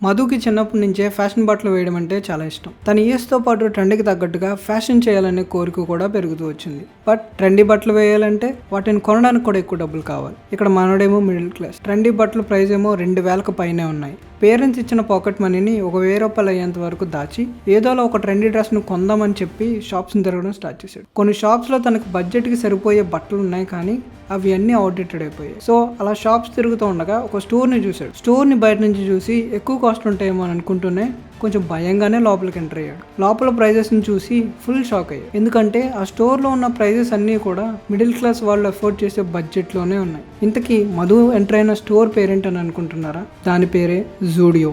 మధుకి చిన్నప్పటి నుంచే ఫ్యాషన్ బట్టలు వేయడం అంటే చాలా ఇష్టం. తన ఇయర్స్తో పాటు ట్రెండ్కి తగ్గట్టుగా ఫ్యాషన్ చేయాలనే కోరిక కూడా పెరుగుతూ వచ్చింది. బట్ ట్రెండీ బట్టలు వేయాలంటే వాటిని కొనడానికి కూడా ఎక్కువ డబ్బులు కావాలి. ఇక్కడ మనోడేమో మిడిల్ క్లాస్. ట్రెండీ బట్టల ప్రైస్ ఏమో 2,000కు పైనే ఉన్నాయి. పేరెంట్స్ ఇచ్చిన పాకెట్ మనీని ఒక 1,000 రూపాయలు అయ్యేంత వరకు దాచి ఏదోలా ఒక ట్రెండీ డ్రెస్ను కొందామని చెప్పి షాప్స్ని తిరగడం స్టార్ట్ చేశాడు. కొన్ని షాప్స్లో తనకు బడ్జెట్కి సరిపోయే బట్టలు ఉన్నాయి, కానీ అవి అన్నీ అవుట్డేటెడ్ అయిపోయాయి. సో అలా షాప్స్ తిరుగుతూ ఉండగా ఒక స్టోర్ని చూశాడు. స్టోర్ని బయట నుంచి చూసి ఎక్కువ కాస్ట్ ఉంటాయేమో అని అనుకుంటూనే కొంచెం భయంగానే లోపలికి ఎంటర్ అయ్యాడు. లోపల ప్రైజెస్ని చూసి ఫుల్ షాక్ అయ్యాడు. ఎందుకంటే ఆ స్టోర్లో ఉన్న ప్రైజెస్ అన్నీ కూడా మిడిల్ క్లాస్ వాళ్ళు అఫోర్డ్ చేసే బడ్జెట్లోనే ఉన్నాయి. ఇంతకీ మధు ఎంటర్ అయిన స్టోర్ పేరెంట్ అని అనుకుంటున్నారా? దాని పేరే జూడియో.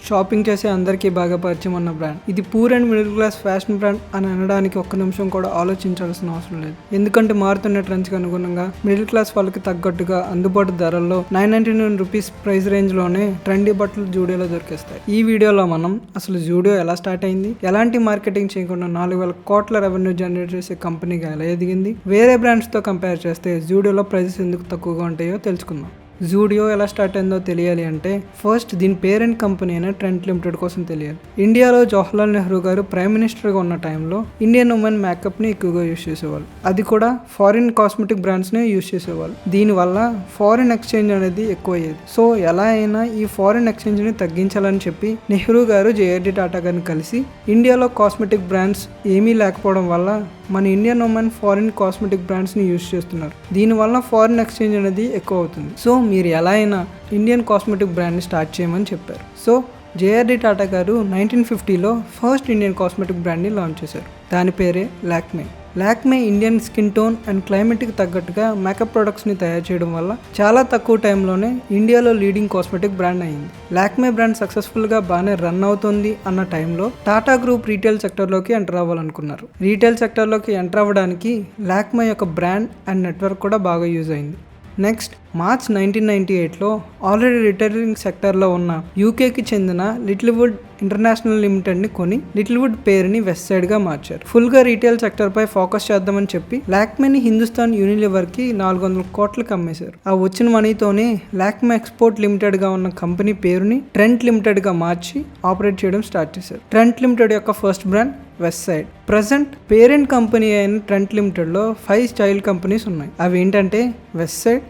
షాపింగ్ చేసే అందరికీ బాగా పరిచయం ఉన్న బ్రాండ్. ఇది poor and middle class fashion brand అని అనడానికి ఒక్క నిమిషం కూడా ఆలోచించాల్సిన అవసరం లేదు. ఎందుకంటే మారుతున్న ట్రెండ్స్కి అనుగుణంగా మిడిల్ క్లాస్ వాళ్ళకి తగ్గట్టుగా అందుబాటు ధరల్లో 999 రూపీస్ ప్రైస్ రేంజ్లోనే ట్రెండీ బట్టలు జూడియోలో దొరికేస్తాయి. ఈ వీడియోలో మనం అసలు జూడియో ఎలా స్టార్ట్ అయింది, ఎలాంటి మార్కెటింగ్ చేయకుండా 4,000 కోట్ల రెవెన్యూ జనరేట్ చేసే కంపెనీగా ఎలా ఎదిగింది, వేరే బ్రాండ్స్తో కంపేర్ చేస్తే జూడియోలో ప్రైజెస్ ఎందుకు తక్కువగా ఉంటాయో తెలుసుకుందాం. జూడియో ఎలా స్టార్ట్ అయిందో తెలియాలి అంటే ఫస్ట్ దీని పేరెంట్ కంపెనీ అయిన ట్రెంట్ లిమిటెడ్ కోసం తెలియాలి. ఇండియాలో జవహర్లాల్ నెహ్రూ గారు ప్రైమ్ మినిస్టర్గా ఉన్న టైంలో ఇండియన్ ఉమెన్ మేకప్ని ఎక్కువగా యూజ్ చేసేవాళ్ళు. అది కూడా ఫారిన్ కాస్మెటిక్ బ్రాండ్స్ని యూజ్ చేసేవాళ్ళు. దీనివల్ల ఫారిన్ ఎక్స్చేంజ్ అనేది ఎక్కువ అయ్యేది. సో ఎలా అయినా ఈ ఫారిన్ ఎక్స్చేంజ్ని తగ్గించాలని చెప్పి నెహ్రూ గారు జేఆర్డీ టాటా గారిని కలిసి ఇండియాలో కాస్మెటిక్ బ్రాండ్స్ ఏమీ లేకపోవడం వల్ల మన ఇండియన్ ఉమెన్ ఫారిన్ కాస్మెటిక్ బ్రాండ్స్ని యూజ్ చేస్తున్నారు. దీనివల్ల ఫారిన్ ఎక్స్చేంజ్ అనేది ఎక్కువ అవుతుంది. సో మీరు ఎలా అయినా ఇండియన్ కాస్మెటిక్ బ్రాండ్ని స్టార్ట్ చేయమని చెప్పారు. సో జేఆర్డీ టాటా గారు 1950లో ఫస్ట్ ఇండియన్ కాస్మెటిక్ బ్రాండ్ని లాంచ్ చేశారు. దాని పేరే Lakme. Lakme Indian skin tone and క్లైమేట్కి తగ్గట్టుగా మేకప్ ప్రొడక్ట్స్ని తయారు చేయడం వల్ల చాలా తక్కువ టైంలోనే ఇండియాలో లీడింగ్ కాస్మెటిక్ బ్రాండ్ అయింది. లాక్మే బ్రాండ్ సక్సెస్ఫుల్గా బాగానే రన్ అవుతుంది అన్న టైంలో టాటా గ్రూప్ రీటైల్ సెక్టర్లోకి ఎంటర్ అవ్వాలనుకున్నారు. రీటైల్ సెక్టర్లోకి ఎంటర్ అవ్వడానికి లాక్మే యొక్క బ్రాండ్ అండ్ నెట్వర్క్ కూడా బాగా యూజ్ అయింది. నెక్స్ట్ మార్చ్ 1998లో ఆల్రెడీ రిటైలింగ్ సెక్టర్లో ఉన్న యూకేకి చెందిన లిటిల్వుడ్ ఇంటర్నేషనల్ లిమిటెడ్ని కొని లిటిల్వుడ్ పేరుని వెస్ట్ సైడ్గా మార్చారు. ఫుల్గా రీటైల్ సెక్టర్పై ఫోకస్ చేద్దామని చెప్పి లాక్మేని హిందుస్థాన్ యూనిలివర్కి 400 కోట్లకి అమ్మేశారు. ఆ వచ్చిన మనీతోనే లాక్మే ఎక్స్పోర్ట్ లిమిటెడ్గా ఉన్న కంపెనీ పేరుని ట్రెంట్ లిమిటెడ్గా మార్చి ఆపరేట్ చేయడం స్టార్ట్ చేశారు. ట్రెంట్ లిమిటెడ్ యొక్క first brand west side. Present parent company అయిన ట్రెంట్ లిమిటెడ్లో 5 స్టైల్ కంపెనీస్ ఉన్నాయి. అవి ఏంటంటే వెస్ట్ సైడ్,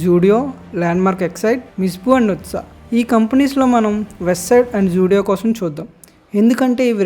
జూడియో, ల్యాండ్మార్క్ ఎక్సైడ్, మిస్బు అండ్ ఉత్సా. ఈ కంపెనీస్లో మనం వెస్ట్ సైడ్ అండ్ జూడియో కోసం చూద్దాం. ఎందుకంటే ఇవి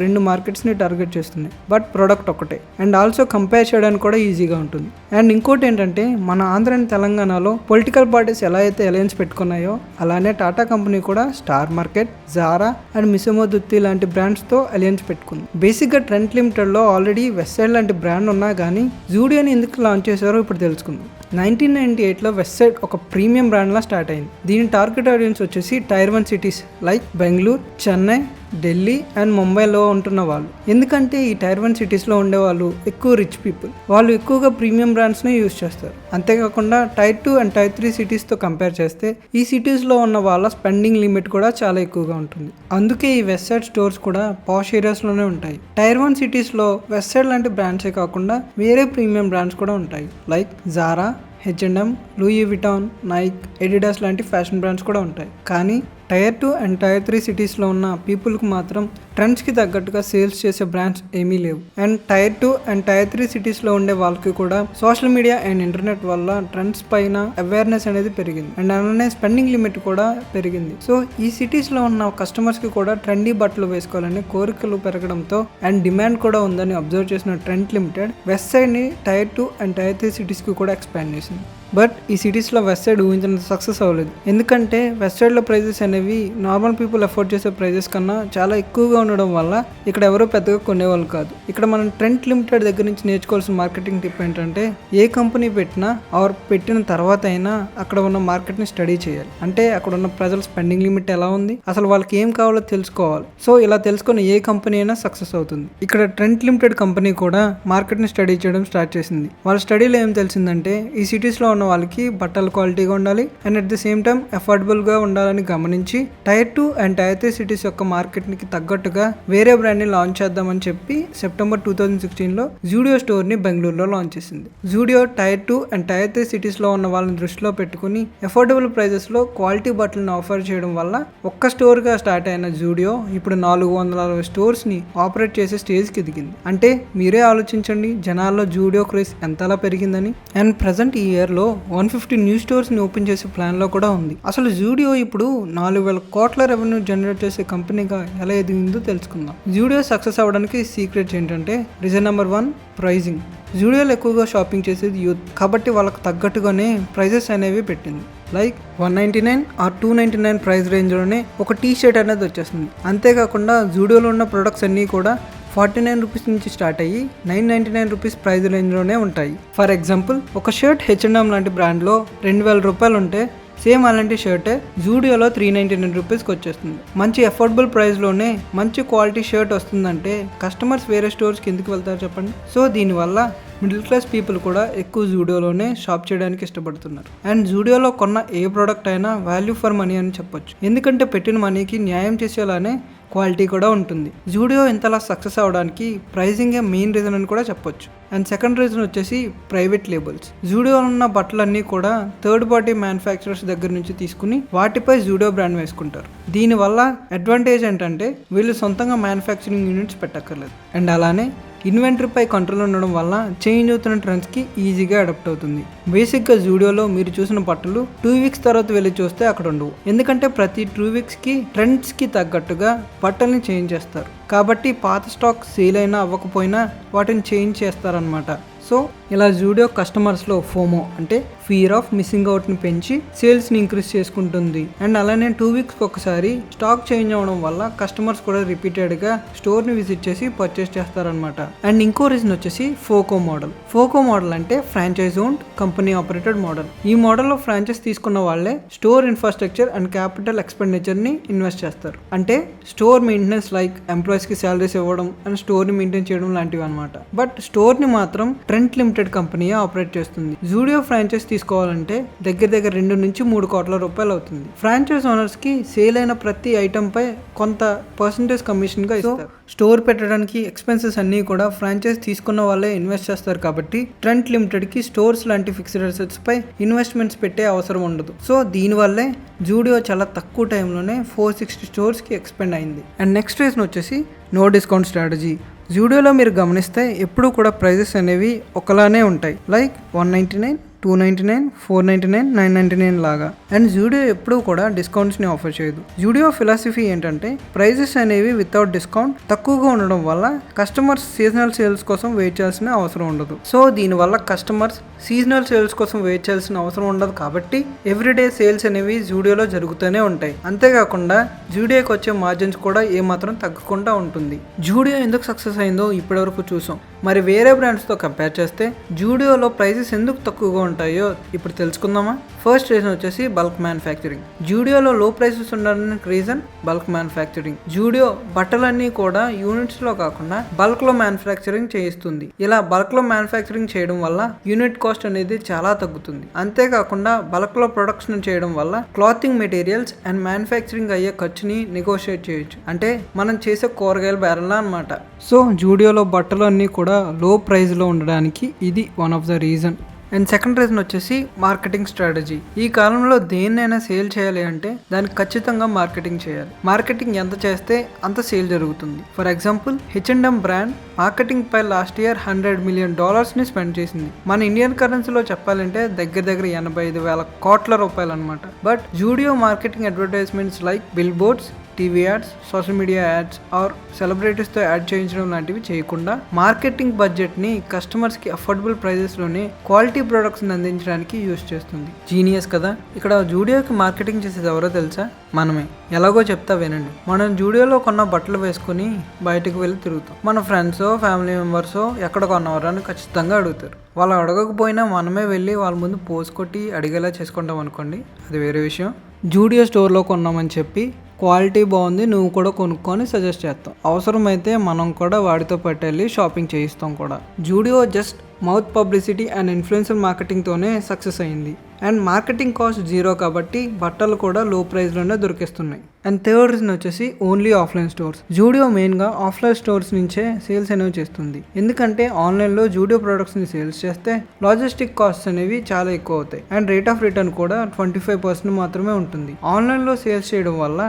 రెండు మార్కెట్స్ని టార్గెట్ చేస్తున్నాయి, బట్ ప్రోడక్ట్ ఒకటే అండ్ ఆల్సో కంపేర్ చేయడానికి కూడా ఈజీగా ఉంటుంది. అండ్ ఇంకోటి ఏంటంటే మన ఆంధ్ర అండ్ తెలంగాణలో పొలిటికల్ పార్టీస్ ఎలా అయితే అలయన్స్ పెట్టుకున్నాయో అలానే టాటా కంపెనీ కూడా స్టార్ మార్కెట్, జారా అండ్ మిసుమో దుత్తి లాంటి బ్రాండ్స్తో అలయన్స్ పెట్టుకుంది. బేసిక్గా ట్రెంట్ లిమిటెడ్లో ఆల్రెడీ వెస్ట్ సైడ్ లాంటి బ్రాండ్ ఉన్నా కానీ జూడియోని ఎందుకు లాంచ్ చేశారో ఇప్పుడు తెలుసుకుందాం. 1998లో వెస్ట్ సైడ్ ఒక ప్రీమియం బ్రాండ్లా స్టార్ట్ అయింది. దీని టార్గెట్ ఆడియన్స్ వచ్చేసి tier 1 cities like Bengaluru, Chennai, Delhi and ముంబైలో ఉంటున్న వాళ్ళు. ఎందుకంటే ఈ టైర్ 1 సిటీస్లో ఉండేవాళ్ళు ఎక్కువ రిచ్ పీపుల్. వాళ్ళు ఎక్కువగా ప్రీమియం బ్రాండ్స్ని యూజ్ చేస్తారు. అంతేకాకుండా టైర్ 2 అండ్ టైర్ 3 సిటీస్తో కంపేర్ చేస్తే ఈ సిటీస్లో ఉన్న వాళ్ళ స్పెండింగ్ లిమిట్ కూడా చాలా ఎక్కువగా ఉంటుంది. అందుకే ఈ వెస్ట్ సైడ్ స్టోర్స్ కూడా పాష్ ఏరియాస్లోనే ఉంటాయి. టైర్ 1 సిటీస్లో వెస్ట్ సైడ్ లాంటి బ్రాండ్సే కాకుండా వేరే ప్రీమియం బ్రాండ్స్ కూడా ఉంటాయి like Zara, H&M, Louis Vuitton, Nike, Adidas లాంటి ఫ్యాషన్ బ్రాండ్స్ కూడా ఉంటాయి. కానీ టైర్ 2 అండ్ టైర్ 3 సిటీస్లో ఉన్న పీపుల్కి మాత్రం ట్రెండ్స్కి తగ్గట్టుగా సేల్స్ చేసే బ్రాండ్స్ ఏమీ లేవు. అండ్ టైర్ 2 అండ్ టైర్ 3 సిటీస్లో ఉండే వాళ్ళకి కూడా సోషల్ మీడియా అండ్ ఇంటర్నెట్ వల్ల ట్రెండ్స్ పైన అవేర్నెస్ అనేది పెరిగింది అండ్ అలానే స్పెండింగ్ లిమిట్ కూడా పెరిగింది. సో ఈ సిటీస్లో ఉన్న కస్టమర్స్కి కూడా ట్రెండీ బట్టలు వేసుకోవాలని కోరికలు పెరగడంతో అండ్ డిమాండ్ కూడా ఉందని అబ్జర్వ్ చేసిన ట్రెంట్ లిమిటెడ్ వెస్ట్ సైడ్ని టైర్ 2 అండ్ టైర్ 3 సిటీస్కి కూడా ఎక్స్పాండ్ చేసింది. బట్ ఈ సిటీస్లో వెస్ట్ సైడ్ ఊహించినంత సక్సెస్ అవ్వలేదు. ఎందుకంటే వెస్ట్ సైడ్లో ప్రైజెస్ అనేవి నార్మల్ పీపుల్ అఫోర్డ్ చేసే ప్రైజెస్ కన్నా చాలా ఎక్కువగా ఉండడం వల్ల ఇక్కడ ఎవరో పెద్దగా కొనేవాళ్ళు కాదు. ఇక్కడ మనం ట్రెంట్ లిమిటెడ్ దగ్గర నుంచి నేర్చుకోవాల్సిన మార్కెటింగ్ టిప్ ఏంటంటే ఏ కంపెనీ పెట్టినా ఆర్ పెట్టిన తర్వాత అయినా అక్కడ ఉన్న మార్కెట్ని స్టడీ చేయాలి. అంటే అక్కడ ఉన్న ప్రజల స్పెండింగ్ లిమిట్ ఎలా ఉంది, అసలు వాళ్ళకి ఏం కావాలో తెలుసుకోవాలి. సో ఇలా తెలుసుకుని ఏ కంపెనీ అయినా సక్సెస్ అవుతుంది. ఇక్కడ ట్రెంట్ లిమిటెడ్ కంపెనీ కూడా మార్కెట్ని స్టడీ చేయడం స్టార్ట్ చేసింది. వాళ్ళ స్టడీలో ఏం తెలిసిందంటే ఈ సిటీస్లో ఉన్న ఉన్న వాళ్ళకి బట్టల క్వాలిటీగా ఉండాలి and at the same time అఫోర్డబుల్గా ఉండాలని గమనించి టైర్ 2 అండ్ టైర్ 3 సిటీస్ యొక్క మార్కెట్కి తగ్గట్టుగా వేరే బ్రాండ్ని లాంచ్ చేద్దామని చెప్పి సెప్టెంబర్ 2016లో జూడియో స్టోర్ని బెంగళూరులో లాంచ్ చేసింది. జూడియో టైర్ 2 అండ్ టైర్ 3 సిటీస్లో ఉన్న వాళ్ళని దృష్టిలో పెట్టుకుని అఫోర్డబుల్ ప్రైజెస్లో క్వాలిటీ బట్టలను ఆఫర్ చేయడం వల్ల ఒక్క స్టోర్గా స్టార్ట్ అయిన జూడియో ఇప్పుడు 460 స్టోర్స్ని ఆపరేట్ చేసే స్టేజ్కి ఎదిగింది. అంటే మీరే ఆలోచించండి జనాల్లో జూడియో క్రేజ్ ఎంతలా పెరిగిందని. అండ్ ప్రజెంట్ ఈ ఇయర్లో 150 న్యూ స్టోర్స్ని ఓపెన్ చేసే ప్లాన్లో కూడా ఉంది. అసలు జూడియో ఇప్పుడు 4,000 కోట్ల రెవెన్యూ జనరేట్ చేసే కంపెనీగా ఎలా ఎదిగిందో తెలుసుకుందాం. జూడియో సక్సెస్ అవ్వడానికి సీక్రెట్స్ ఏంటంటే రీజన్ నెంబర్ 1 ప్రైజింగ్. జూడియోలో ఎక్కువగా షాపింగ్ చేసేది యూత్ కాబట్టి వాళ్ళకు తగ్గట్టుగానే ప్రైజెస్ అనేవి పెట్టింది. లైక్ 199 ఆర్ 299 ప్రైస్ రేంజ్లోనే ఒక టీ షర్ట్ అనేది వచ్చేస్తుంది. అంతేకాకుండా జూడియోలో ఉన్న ప్రొడక్ట్స్ అన్నీ కూడా 49 రూపీస్ నుంచి స్టార్ట్ అయ్యి 999 రూపీస్ ప్రైస్ రేంజ్లోనే ఉంటాయి. ఫర్ ఎగ్జాంపుల్ ఒక షర్ట్ H&M లాంటి బ్రాండ్లో 2,000 రూపాయలు ఉంటే సేమ్ అలాంటి షర్టే జూడియోలో 399 రూపీస్కి వచ్చేస్తుంది. మంచి అఫోర్డబుల్ ప్రైస్లోనే మంచి క్వాలిటీ షర్ట్ వస్తుందంటే కస్టమర్స్ వేరే స్టోర్స్కి ఎందుకు వెళ్తారు చెప్పండి. సో దీనివల్ల మిడిల్ క్లాస్ పీపుల్ కూడా ఎక్కువ జూడియోలోనే షాప్ చేయడానికి ఇష్టపడుతున్నారు. అండ్ జూడియోలో కొన్న ఏ ప్రోడక్ట్ అయినా వాల్యూ ఫర్ మనీ అని చెప్పొచ్చు. ఎందుకంటే పెట్టిన మనీకి న్యాయం చేసేలానే క్వాలిటీ కూడా ఉంటుంది. జూడియో ఇంతలా సక్సెస్ అవ్వడానికి ప్రైజింగే మెయిన్ రీజన్ అని కూడా చెప్పొచ్చు. అండ్ సెకండ్ రీజన్ వచ్చేసి ప్రైవేట్ లేబుల్స్. జూడియోలో ఉన్న బట్టలన్నీ కూడా థర్డ్ పార్టీ మ్యానుఫ్యాక్చరర్స్ దగ్గర నుంచి తీసుకుని వాటిపై జూడియో బ్రాండ్ వేసుకుంటారు. దీనివల్ల అడ్వాంటేజ్ ఏంటంటే వీళ్ళు సొంతంగా మ్యానుఫ్యాక్చరింగ్ యూనిట్స్ పెట్టక్కర్లేదు. అండ్ అలానే ఇన్వెంటరీపై కంట్రోల్ ఉండడం వల్ల చేంజ్ అవుతున్న ట్రెండ్స్కి ఈజీగా అడాప్ట్ అవుతుంది. బేసిక్గా జూడియోలో మీరు చూసిన బట్టలు 2 వీక్స్ తర్వాత వెళ్ళి చూస్తే అక్కడ ఉండవు. ఎందుకంటే ప్రతి 2 వీక్స్కి ట్రెండ్స్కి తగ్గట్టుగా బట్టల్ని చేంజ్ చేస్తారు. కాబట్టి పాత స్టాక్ సేల్ అయినా అవ్వకపోయినా వాటిని చేంజ్ చేస్తారనమాట. సో ఇలా జూడియో కస్టమర్స్లో ఫోమో అంటే ఫియర్ ఆఫ్ మిస్సింగ్ అవుట్ని పెంచి సేల్స్ని ఇంక్రీజ్ చేసుకుంటుంది. అండ్ అలానే 2 వీక్స్కి ఒకసారి స్టాక్ చేంజ్ అవ్వడం వల్ల కస్టమర్స్ కూడా రిపీటెడ్గా స్టోర్ని విజిట్ చేసి పర్చేస్ చేస్తారనమాట. అండ్ ఇంకో రీజన్ వచ్చేసి ఫోకో మోడల్. ఫోకో మోడల్ అంటే franchise owned company operated model. ఈ మోడల్లో ఫ్రాంచైజ్ తీసుకున్న వాళ్ళే స్టోర్ ఇన్ఫ్రాస్ట్రక్చర్ అండ్ క్యాపిటల్ ఎక్స్పెండిచర్ని ఇన్వెస్ట్ చేస్తారు. అంటే స్టోర్ మెయింటెనెన్స్ లైక్ ఎంప్లాయీస్కి శాలరీస్ ఇవ్వడం అండ్ స్టోర్ని మెయింటైన్ చేయడం లాంటివి అనమాట. బట్ స్టోర్ని మాత్రం ట్రెంట్ లిమిటెడ్ కంపెనీ ఆపరేట్ చేస్తుంది. జూడియో ఫ్రాంచైజ్ తీసుకోవాలంటే దగ్గర 2 నుంచి 3 కోట్ల రూపాయలు అవుతుంది. ఫ్రాంచైజ్ ఓనర్స్ కి సేల్ అయిన ప్రతి ఐటమ్ పై కొంత పర్సంటేజ్ కమిషన్ గా ఇస్తారు. స్టోర్ పెట్టడానికి ఎక్స్పెన్సెస్ అన్ని కూడా ఫ్రాంచైజ్ తీసుకున్న వాళ్ళే ఇన్వెస్ట్ చేస్తారు. కాబట్టి ట్రెంట్ లిమిటెడ్ కి స్టోర్స్ లాంటి ఫిక్స్డ్ అసెట్స్ పై ఇన్వెస్ట్మెంట్స్ పెట్టే అవసరం ఉండదు. సో దీనివల్లే జూడియో చాలా తక్కువ టైంలోనే 460 స్టోర్స్ కి ఎక్స్పెండ్ అయింది. అండ్ నెక్స్ట్ రీజన్ వచ్చేసి నో డిస్కౌంట్ స్ట్రాటజీ. జూడియోలో మీరు గమనిస్తే ఎప్పుడూ కూడా ప్రైజెస్ అనేవి ఒకలానే ఉంటాయి. లైక్ 199, 299, 499, 999 లాగా. అండ్ జూడియో ఎప్పుడూ కూడా డిస్కౌంట్స్ని ఆఫర్ చేయదు. జూడియో ఫిలాసఫీ ఏంటంటే ప్రైజెస్ అనేవి వితౌట్ డిస్కౌంట్ తక్కువగా ఉండడం వల్ల కస్టమర్స్ సీజనల్ సేల్స్ కోసం వెయిట్ చేయాల్సిన అవసరం ఉండదు. సో దీనివల్ల కస్టమర్స్ సీజనల్ సేల్స్ కోసం వెయిట్ చేయాల్సిన అవసరం ఉండదు. కాబట్టి ఎవ్రీడే సేల్స్ అనేవి జూడియోలో జరుగుతూనే ఉంటాయి. అంతేకాకుండా జూడియోకి వచ్చే మార్జిన్స్ కూడా ఏమాత్రం తగ్గకుండా ఉంటుంది. జూడియో ఎందుకు సక్సెస్ అయిందో ఇప్పటివరకు చూసాం. మరి వేరే బ్రాండ్స్తో కంపేర్ చేస్తే జూడియోలో ప్రైసెస్ ఎందుకు తక్కువగా ఉంటాయో ఇప్పుడు తెలుసుకుందామా. ఫస్ట్ రీజన్ వచ్చేసి బల్క్ మ్యానుఫ్యాక్చరింగ్. జూడియోలో లో ప్రైసెస్ ఉండడానికి రీజన్ బల్క్ మ్యానుఫ్యాక్చరింగ్. జూడియో బట్టలన్నీ కూడా యూనిట్స్లో కాకుండా బల్క్లో మ్యానుఫ్యాక్చరింగ్ చేయిస్తుంది. ఇలా బల్క్లో మ్యానుఫ్యాక్చరింగ్ చేయడం వల్ల యూనిట్ కాస్ట్ అనేది చాలా తగ్గుతుంది. అంతేకాకుండా బల్క్లో ప్రొడక్షన్ చేయడం వల్ల క్లాతింగ్ మెటీరియల్స్ అండ్ మ్యానుఫ్యాక్చరింగ్ అయ్యే ఖర్చుని నెగోషియేట్ చేయొచ్చు. అంటే మనం చేసే కూరగాయల బేరంలా అనమాట. సో జూడియోలో బట్టలు అన్నీ కూడా లో ప్రైస్లో ఉండడానికి ఇది one of the reason. And second reason వచ్చేసి మార్కెటింగ్ స్ట్రాటజీ. ఈ కాలంలో దేన్నైనా సేల్ చేయాలి అంటే దానికి ఖచ్చితంగా మార్కెటింగ్ చేయాలి. మార్కెటింగ్ ఎంత చేస్తే అంత సేల్ జరుగుతుంది. For example H&M brand marketing పై లాస్ట్ ఇయర్ $100 మిలియన్ ని స్పెండ్ చేసింది. మన ఇండియన్ కరెన్సీలో చెప్పాలంటే దగ్గర 85,000 కోట్ల రూపాయలు అనమాట. But Zudio marketing advertisements like billboards, TV ads, social media ads or సెలబ్రిటీస్తో యాడ్ చేయించడం లాంటివి చేయకుండా మార్కెటింగ్ బడ్జెట్ని కస్టమర్స్కి అఫోర్డబుల్ ప్రైజెస్లోనే క్వాలిటీ ప్రొడక్ట్స్ని అందించడానికి యూజ్ చేస్తుంది. జీనియస్ కదా. ఇక్కడ జూడియోకి మార్కెటింగ్ చేసేది ఎవరో తెలుసా? మనమే. ఎలాగో చెప్తా వినండి. మనం జూడియోలో కొన్న బట్టలు వేసుకుని బయటకు వెళ్ళి తిరుగుతాం. మన ఫ్రెండ్సో ఫ్యామిలీ మెంబర్సో ఎక్కడ కొన్నవారు అని ఖచ్చితంగా అడుగుతారు. వాళ్ళు అడగకపోయినా మనమే వెళ్ళి వాళ్ళ ముందు పోస్ కొట్టి అడిగేలా చేసుకుంటాం అనుకోండి, అది వేరే విషయం. జూడియో స్టోర్లో కొన్నామని చెప్పి క్వాలిటీ బాగుంది, నువ్వు కూడా కొనుక్కొని సజెస్ట్ చేస్తాం. అవసరమైతే మనం కూడా వాడితో పట్టెళ్ళి షాపింగ్ చేయిస్తాం కూడా. Zudio just mouth publicity and influencer మార్కెటింగ్తోనే సక్సెస్ అయింది. అండ్ మార్కెటింగ్ కాస్ట్ 0 కాబట్టి బట్టలు కూడా లో ప్రైస్లోనే దొరికిస్తున్నాయి. అండ్ థర్డ్ రీజన్ వచ్చేసి ఓన్లీ ఆఫ్లైన్ స్టోర్స్. జూడియో మెయిన్గా ఆఫ్లైన్ స్టోర్స్ నుంచే సేల్స్ అనేవి చేస్తుంది. ఎందుకంటే ఆన్లైన్లో జూడియో ప్రొడక్ట్స్ని సేల్స్ చేస్తే లాజిస్టిక్ కాస్ట్స్ అనేవి చాలా ఎక్కువ అవుతాయి. అండ్ రేట్ ఆఫ్ రిటర్న్ కూడా 25% మాత్రమే ఉంటుంది. ఆన్లైన్లో సేల్స్ చేయడం వల్ల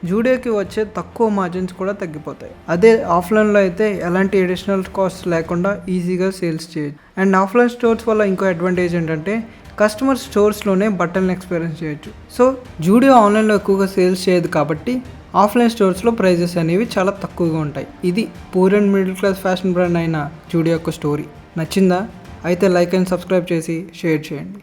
జూడియోకి వచ్చే తక్కువ మార్జిన్స్ కూడా తగ్గిపోతాయి. అదే ఆఫ్లైన్లో అయితే ఎలాంటి అడిషనల్ కాస్ట్ లేకుండా ఈజీగా సేల్స్ చేయొచ్చు. అండ్ ఆఫ్లైన్ స్టోర్స్ వల్ల ఇంకో అడ్వాంటేజ్ ఏంటంటే కస్టమర్ స్టోర్స్లోనే బట్టలను ఎక్స్పీరియన్స్ చేయొచ్చు. సో జూడియో ఆన్లైన్లో ఎక్కువగా సేల్స్ చేయదు కాబట్టి ఆఫ్లైన్ స్టోర్స్లో ప్రైజెస్ అనేవి చాలా తక్కువగా ఉంటాయి. ఇది poor and middle class fashion brand అయిన జూడియో యొక్క స్టోరీ. నచ్చిందా? అయితే లైక్ అండ్ సబ్స్క్రైబ్ చేసి షేర్ చేయండి.